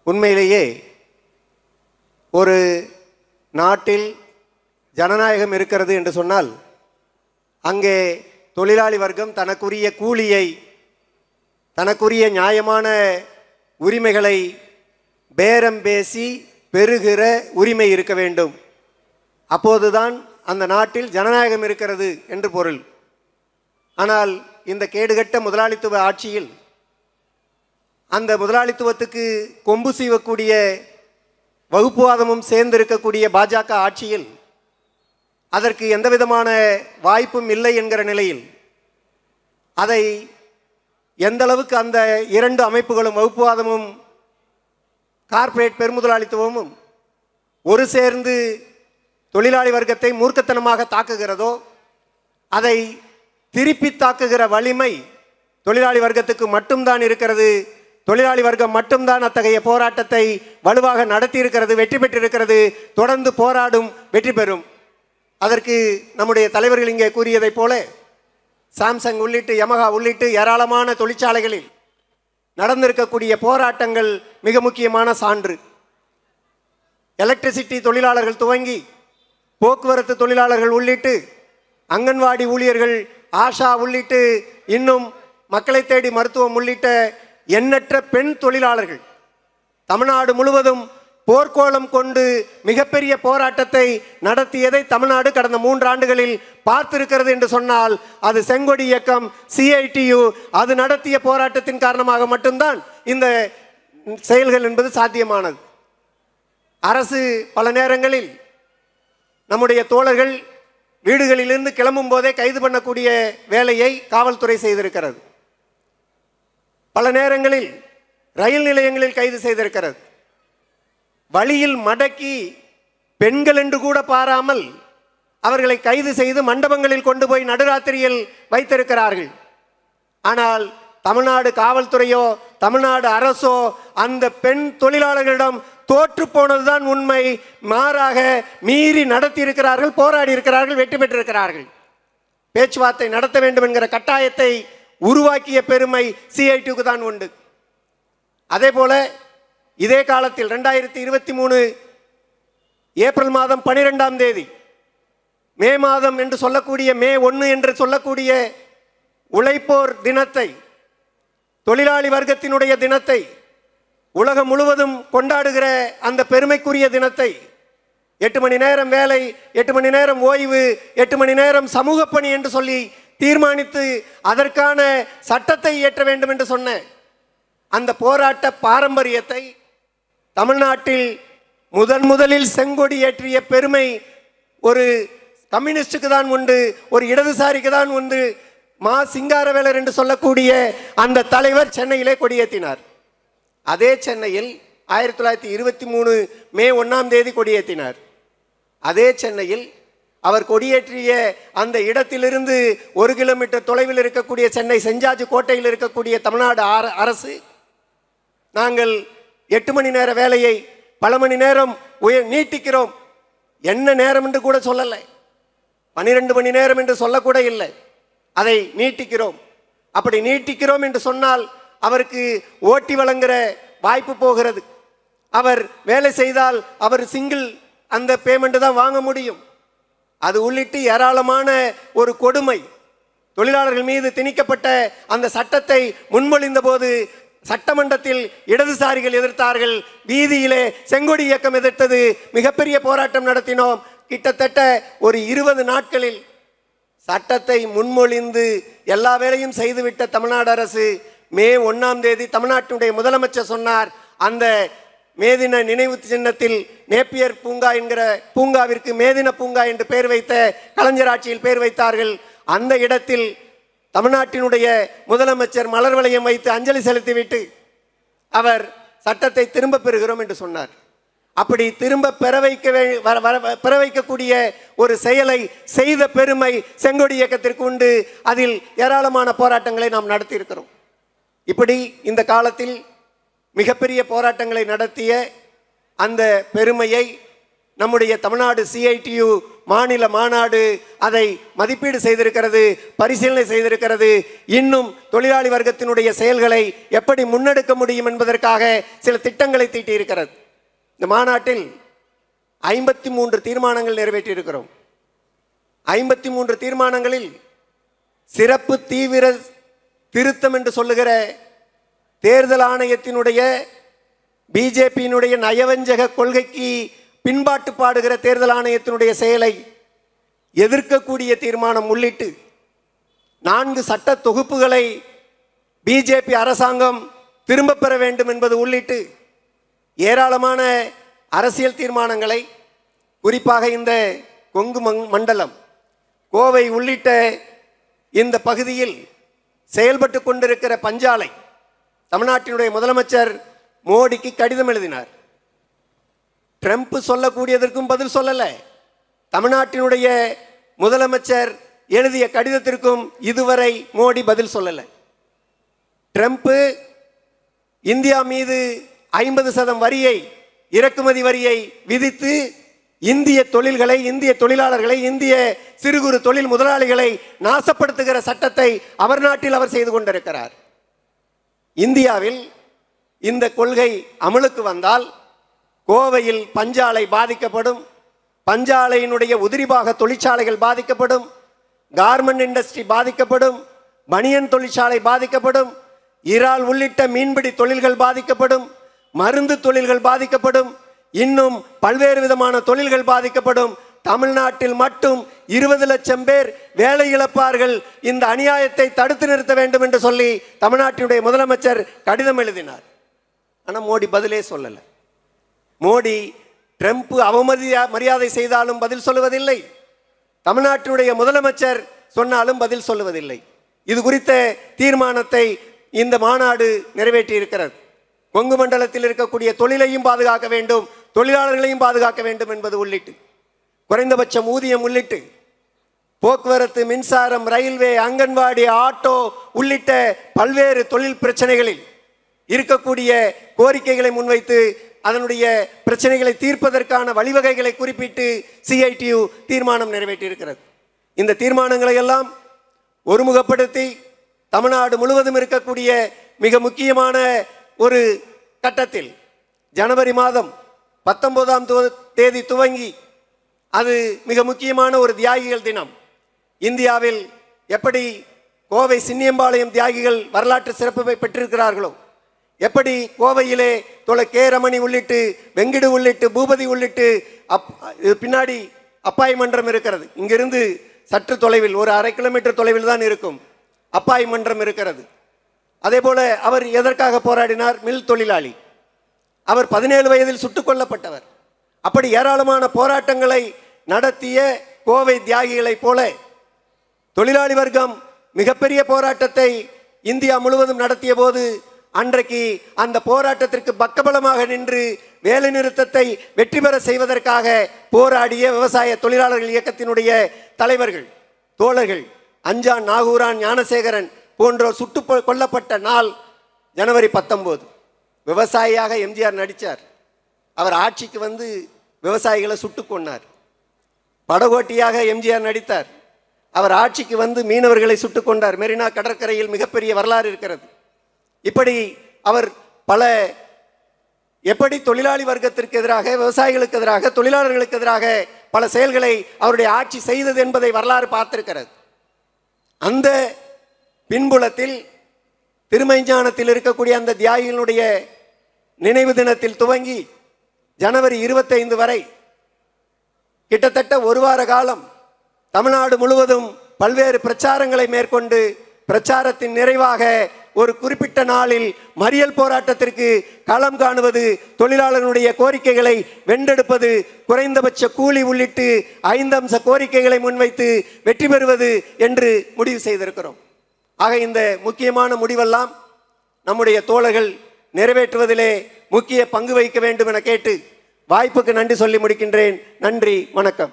உண்மையிலேயே ஒரு நாட்டில் ஜனநாயகம் இருக்கிறது என்று சொன்னால் அங்கே தொழிலாளி வர்க்கம் தனக்குரிய கூலியை, தனக்குரிய நியாயமான உரிமைகளை பேரம் பேசி பெறுகிற உரிமை இருக்க வேண்டும். அப்போதுதான் அந்த நாட்டில் ஜனநாயகம் இருக்கிறது என்று பொருள். ஆனால் இந்த கேடுகட்ட முதலாளித்துவ ஆட்சியில் அந்த முதலாளித்துவத்துக்கு கொம்பு சீவக்கூடிய வகுப்புவாதமும் சேர்ந்திருக்கக்கூடிய பாஜக ஆட்சியில் அதற்கு எந்த விதமான வாய்ப்பும் இல்லை என்கிற நிலையில் அதை எந்த அளவுக்கு அந்த இரண்டு அமைப்புகளும், வகுப்புவாதமும் கார்ப்பரேட் பெருமுதலாளித்துவமும் ஒரு சேர்ந்து தொழிலாளி வர்க்கத்தை மூர்க்கத்தனமாக தாக்குகிறதோ அதை திருப்பி தாக்குகிற வலிமை தொழிலாளி வர்க்கத்துக்கு மட்டும்தான் இருக்கிறது. தொழிலாளி வர்க்கம் மட்டும்தான் அத்தகைய போராட்டத்தை வலுவாக நடத்தியிருக்கிறது, வெற்றி பெற்றிருக்கிறது, தொடர்ந்து போராடும், வெற்றி பெறும். அதற்கு நம்முடைய தலைவர்கள் இங்கே கூறியதைப் போல சாம்சங் உள்ளிட்டு யமஹா உள்ளிட்டு ஏராளமான தொழிற்சாலைகளில் நடந்திருக்கக்கூடிய போராட்டங்கள் மிக முக்கியமான சான்று. எலக்ட்ரிசிட்டி தொழிலாளர்கள் துவங்கி போக்குவரத்து தொழிலாளர்கள் உள்ளிட்டு அங்கன்வாடி ஊழியர்கள், ஆஷா உள்ளிட்டு இன்னும் மக்களை தேடி மருத்துவம் உள்ளிட்ட எண்ணற்ற பெண் தொழிலாளர்கள் தமிழ்நாடு முழுவதும் போர்க்கோளம் கொண்டு மிகப்பெரிய போராட்டத்தை நடத்தியதை தமிழ்நாடு கடந்த 3 ஆண்டுகளில் பார்த்திருக்கிறது என்று சொன்னால் அது செங்கொடி இயக்கம், CITU அது நடத்திய போராட்டத்தின் காரணமாக மட்டும்தான் இந்த செயல்கள் என்பது சாத்தியமானது. அரசு பல நேரங்களில் நம்முடைய தோழர்கள் வீடுகளிலிருந்து கிளம்பும் போதே கைது பண்ணக்கூடிய வேலையை காவல்துறை செய்திருக்கிறது. பல நேரங்களில் ரயில் நிலையங்களில் கைது செய்திருக்கிறது. வழியில் மடக்கி பெண்கள் என்று கூட பாராமல் அவர்களை கைது செய்து மண்டபங்களில் கொண்டு போய் நடுராத்திரியில் வைத்திருக்கிறார்கள். ஆனால் தமிழ்நாடு காவல்துறையோ தமிழ்நாடு அரசோ அந்த பெண் தொழிலாளர்களிடம் தோற்று போனதுதான் உண்மை. மாறாக மீறி நடத்தி இருக்கிறார்கள், போராடி இருக்கிறார்கள், வெற்றி பெற்றிருக்கிறார்கள். பேச்சுவார்த்தை நடத்த வேண்டும் என்கிற கட்டாயத்தை உருவாக்கிய பெருமை CITUக்கு தான் உண்டு. அதே போல இதே காலத்தில் 2023 ஏப்ரல் மாதம் 12ஆம் தேதி, மே மாதம் என்று சொல்லக்கூடிய மே 1 என்று சொல்லக்கூடிய உழைப்போர் தினத்தை, தொழிலாளி வர்க்கத்தினுடைய தினத்தை, உலகம் முழுவதும் கொண்டாடுகிற அந்த பெருமைக்குரிய தினத்தை 8 மணி நேரம் வேலை, 8 மணி நேரம் ஓய்வு, 8 மணி நேரம் சமூக பணி என்று சொல்லி தீர்மானித்து அதற்கான சட்டத்தை இயற்ற வேண்டும் என்று சொன்ன அந்த போராட்ட பாரம்பரியத்தை தமிழ்நாட்டில் முதலில் செங்கொடி ஏற்றிய பெருமை ஒரு கம்யூனிஸ்டுக்கு தான் உண்டு, ஒரு இடதுசாரிக்கு தான் உண்டு. மா சிங்காரவேலர் என்று சொல்லக்கூடிய அந்த தலைவர் சென்னையிலே கொடியேற்றினார். அதே சென்னையில் 1923 மே 1ஆம் தேதி கொடியேற்றினார். அதே சென்னையில் அவர் கொடியேற்றிய அந்த இடத்திலிருந்து 1 கிலோமீட்டர் தொலைவில் இருக்கக்கூடிய சென்னை செஞ்சாஜி கோட்டையில் இருக்கக்கூடிய தமிழ்நாடு அரசு நாங்கள் 8 மணி நேர வேலையை பல மணி நேரம் நீட்டிக்கிறோம், என்ன நேரம் என்று கூட சொல்லலை, 12 மணி நேரம் என்று சொல்லக்கூட இல்லை, அதை நீட்டிக்கிறோம். அப்படி நீட்டிக்கிறோம் என்று சொன்னால் அவருக்கு ஓட்டி வழங்குகிற வாய்ப்பு போகிறது. அவர் வேலை செய்தால் அவர் சிங்கிள் அந்த பேமெண்ட் தான் வாங்க முடியும். அது உள்ளிட்டு ஏராளமான ஒரு கொடுமை தொழிலாளர்கள் மீது திணிக்கப்பட்ட அந்த சட்டத்தை முன்மொழிந்த போது சட்டமன்றத்தில் இடதுசாரிகள் எதிர்த்தார்கள், வீதியிலே செங்கொடி இயக்கம் எதிர்த்தது, மிகப்பெரிய போராட்டம் நடத்தினோம். கிட்டத்தட்ட ஒரு 20 நாட்களில் சட்டத்தை முன்மொழிந்து எல்லா வேலையும் செய்துவிட்ட தமிழ்நாடு அரசு மே 1ஆம் தேதி தமிழ்நாட்டினுடைய முதலமைச்சர் சொன்னார், அந்த மேதின நினைவு சின்னத்தில் நேப்பியர் பூங்கா என்கிற பூங்காவிற்கு மேதின பூங்கா என்று பெயர் வைத்த கலைஞர் ஆட்சியில் பெயர் வைத்தார்கள். அந்த இடத்தில் தமிழ்நாட்டினுடைய முதலமைச்சர் மலர் வளையம் வைத்து அஞ்சலி செலுத்திவிட்டு அவர் சட்டத்தை திரும்ப பெறுகிறோம் என்று சொன்னார். அப்படி திரும்ப பெற வைக்கக்கூடிய ஒரு செயலை செய்த பெருமை செங்கொடி இயக்கத்திற்கு உண்டு. அதில் ஏராளமான போராட்டங்களை நாம் நடத்தியிருக்கிறோம். இப்படி இந்த காலத்தில் மிகப்பெரிய போராட்டங்களை நடத்திய அந்த பெருமையை நம்முடைய தமிழ்நாடு CITU மாநில மாநாடு அதை மதிப்பீடு செய்திருக்கிறது, பரிசீலனை செய்திருக்கிறது. இன்னும் தொழிலாளி வர்க்கத்தினுடைய செயல்களை எப்படி முன்னெடுக்க முடியும் என்பதற்காக சில திட்டங்களை தீட்டியிருக்கிறது. இந்த மாநாட்டில் 53 தீர்மானங்கள் நிறைவேற்றியிருக்கிறோம். 53 தீர்மானங்களில் சிறப்பு தீவிர திருத்தம் என்று சொல்லுகிற தேர்தல் ஆணையத்தினுடைய பிஜேபியினுடைய நயவஞ்சக கொள்கைக்கு பின்பாட்டு பாடுகிற தேர்தல் ஆணையத்தினுடைய செயலை எதிர்க்கக்கூடிய தீர்மானம் உள்ளிட்டு 4 சட்ட தொகுப்புகளை பிஜேபி அரசாங்கம் திரும்ப பெற வேண்டும் என்பது உள்ளிட்டு ஏராளமான அரசியல் தீர்மானங்களை, குறிப்பாக இந்த கொங்கு மண்டலம், கோவை உள்ளிட்ட இந்த பகுதியில் செயல்பட்டு கொண்டிருக்கிற பஞ்சாலை, தமிழ்நாட்டினுடைய முதலமைச்சர் மோடிக்கு கடிதம் எழுதினார். ட்ரம்ப் சொல்லக்கூடியதற்கும் பதில் சொல்லல. தமிழ்நாட்டினுடைய முதலமைச்சர் எழுதிய கடிதத்திற்கும் இதுவரை மோடி பதில் சொல்லல. ட்ரம்ப் இந்தியா மீது 50% வரியை, இறக்குமதி வரியை விதித்து இந்திய தொழில்களை, இந்திய தொழிலாளர்களை, இந்திய சிறு குறு தொழில் முதலாளிகளை நாசப்படுத்துகிற சட்டத்தை அவர் நாட்டில் அவர் செய்து கொண்டிருக்கிறார். இந்தியாவில் இந்த கொள்கை அமலுக்கு வந்தால் கோவையில் பஞ்சாலை பாதிக்கப்படும், பஞ்சாலையினுடைய உதிரிபாக தொழிற்சாலைகள் பாதிக்கப்படும், கார்மெண்ட் இண்டஸ்ட்ரி பாதிக்கப்படும், பனியன் தொழிற்சாலை பாதிக்கப்படும், இறால் உள்ளிட்ட மீன்பிடி தொழில்கள் பாதிக்கப்படும், மருந்து தொழில்கள் பாதிக்கப்படும், இன்னும் பல்வேறு விதமான தொழில்கள் பாதிக்கப்படும். தமிழ்நாட்டில் மட்டும் 20 லட்சம் பேர் வேலை இழப்பார்கள். இந்த அநியாயத்தை தடுத்து நிறுத்த வேண்டும் என்று சொல்லி தமிழ்நாட்டினுடைய முதலமைச்சர் கடிதம் எழுதினார். ஆனால் மோடி பதிலே சொல்லல. மோடி ட்ரம்ப் மரியாதை செய்தாலும் பதில் சொல்லுவதில்லை, தமிழ்நாட்டினுடைய முதலமைச்சர் சொன்னாலும் பதில் சொல்லுவதில்லை. இது குறித்த தீர்மானத்தை இந்த மாநாடு நிறைவேற்றி இருக்கிறது. கொங்கு மண்டலத்தில் இருக்கக்கூடிய தொழிலையும் பாதுகாக்க வேண்டும், தொழிலாளர்களையும் பாதுகாக்க வேண்டும் என்பது உள்ளிட்டு, குறைந்தபட்சம் ஊதியம் உள்ளிட்டு, போக்குவரத்து, மின்சாரம், ரயில்வே, அங்கன்வாடி, ஆட்டோ உள்ளிட்ட பல்வேறு தொழில் பிரச்சனைகளில் இருக்கக்கூடிய கோரிக்கைகளை முன்வைத்து அதனுடைய பிரச்சனைகளை தீர்ப்பதற்கான வழிவகைகளை குறிப்பிட்டு CITU தீர்மானம் நிறைவேற்றியிருக்கிறது. இந்த தீர்மானங்களை எல்லாம் ஒருமுகப்படுத்தி தமிழ்நாடு முழுவதும் இருக்கக்கூடிய மிக முக்கியமான ஒரு கட்டத்தில் ஜனவரி மாதம் 19ஆம் தேதி துவங்கி, அது மிக முக்கியமான ஒரு தியாகிகள் தினம். இந்தியாவில் எப்படி கோவை சின்னியம்பாளையம் தியாகிகள் வரலாற்று சிறப்பை பெற்றிருக்கிறார்களோ, எப்படி கோவையிலே கே ரமணி உள்ளிட்டு, வெங்கிடு உள்ளிட்டு, பூபதி உள்ளிட்டு, பின்னாடி அப்பாய் மன்றம் இருக்கிறது, இங்கிருந்து சற்று தொலைவில் ஒரு 1/2 கிலோமீட்டர் தொலைவில் தான் இருக்கும் அப்பாய் மன்றம் இருக்கிறது. அதே போல அவர் எதற்காக போராடினார்? மில் தொழிலாளி. அவர் 17 வயதில் சுட்டுக் கொல்லப்பட்டவர். அப்படி ஏராளமான போராட்டங்களை நடத்திய கோவை தியாகிகளைப் போல தொழிலாளி வர்க்கம் மிகப்பெரிய போராட்டத்தை இந்தியா முழுவதும் நடத்திய போது அன்றைக்கு அந்த போராட்டத்திற்கு பக்கபலமாக நின்று வேலை நிறுத்தத்தை வெற்றி பெற செய்வதற்காக போராடிய விவசாய தொழிலாளர்கள் இயக்கத்தினுடைய தலைவர்கள், தோழர்கள் அஞ்சான், நாகூரான், ஞானசேகரன் போன்றோர் சுட்டு கொல்லப்பட்ட நாள் ஜனவரி 19. விவசாயியாக எம்ஜிஆர் நடித்தார். அவர் ஆட்சிக்கு வந்து விவசாயிகளை சுட்டு கொன்னார். படகோட்டியாக எம்ஜிஆர் நடித்தார். அவர் ஆட்சிக்கு வந்து மீனவர்களை சுட்டு கொண்டார். மெரினா கடற்கரையில் மிகப்பெரிய வரலாறு இருக்கிறது. இப்படி அவர் எப்படி தொழிலாளி வர்க்கத்திற்கு எதிராக, விவசாயிகளுக்கு எதிராக, தொழிலாளர்களுக்கு எதிராக பல செயல்களை அவருடைய ஆட்சி செய்தது என்பதை வரலாறு பார்த்திருக்கிறது. அந்த பின்புலத்தில் திருமைஞ்ஞானத்தில் இருக்கக்கூடிய அந்த தியாகிகளுடைய நினைவு தினத்தில் துவங்கி ஜனவரி 25 வரை கிட்டத்தட்ட ஒரு வார காலம் தமிழ்நாடு முழுவதும் பல்வேறு பிரச்சாரங்களை மேற்கொண்டு, பிரச்சாரத்தின் நிறைவாக ஒரு குறிப்பிட்ட நாளில் மறியல் போராட்டத்திற்கு களம் காணுவது, தொழிலாளர்களுடைய கோரிக்கைகளை வென்றெடுப்பது, குறைந்தபட்ச கூலி உள்ளிட்டு 5 அம்ச கோரிக்கைகளை முன்வைத்து வெற்றி பெறுவது என்று முடிவு செய்திருக்கிறோம். ஆக இந்த முக்கியமான முடிவெல்லாம் நம்முடைய தோழர்கள் நிறைவேற்றுவதிலே முக்கிய பங்கு வகிக்க வேண்டும் என கேட்டு வாய்ப்புக்கு நன்றி சொல்லி முடிக்கின்றேன். நன்றி, வணக்கம்.